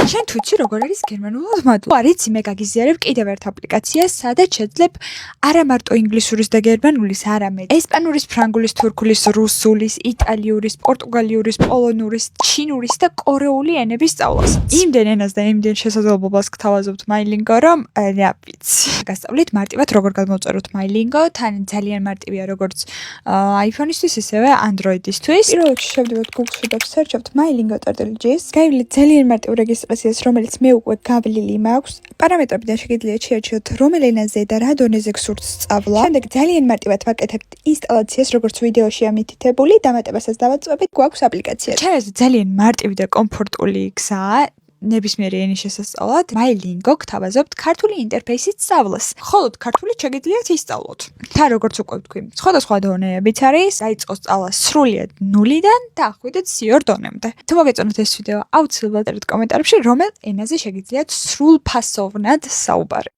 შენ თუ იცი როგორ არის გერმანულად მადლობა? არიცი მე გაგიზიარებ კიდევ ერთ აპლიკაციას, სადაც შეძლებ არა მარტო ინგლისურის და გერმანულის, არამედ ესპანურის, ფრანგულის, თურქულის, რუსულის, იტალიურის, პორტუგალიურის, პოლონურის, ჩინურის და კორეული ენების სწავლას. იმდენ ენას და იმდენ შესაძლებლობას გთავაზობთ MyLingo, რომ რა ვიცი. გასწავლით მარტივად როგორ გადმოვწეროთ MyLingo, თან ძალიან მარტივია როგორც iPhone-ისთვის, ისევე Android-ისთვის. პირველ რიგში შევდივართ Google-ში და ვსერჩავთ mylingo.js. გაივლით ძალიან მარტივ რეგისტრაციას, რომელიც მე უკვე გავლილი მაქვს. პარამეტრებიდან შეგიძლიათ შეარჩიოთ, რომელ ენაზე და რა დონეზე გსურთ სწავლა. შემდეგ ძალიან მარტივად ვაკეთებთ ინსტალაციას, როგორც ვიდეოში ამითითებული, დამატებასაც დავაწვევით, გვაქვს აპლიკაცია. ჩემთვის ძალიან მარტივი და კომფორტული გზაა ნებისმიერი ენის შესასწავლად. MyLingo გთავაზობთ ქართული ინტერფეისით სწავლას. მხოლოდ ქართულით შეგიძლიათ ისწავლოთ. თან როგორც უკვე ვთქვი, სხვადასხვა დონეებიც არის, დაიწყოს სწავლა სრულიად ნულიდან და ახვიდეთ C2 დონემდე. თუ მოგეწონათ ეს ვიდეო, აუცილებლად წერეთ კომენტარებში, რომელ ენაზე შეგიძლიათ სრულფასოვნად საუბარი.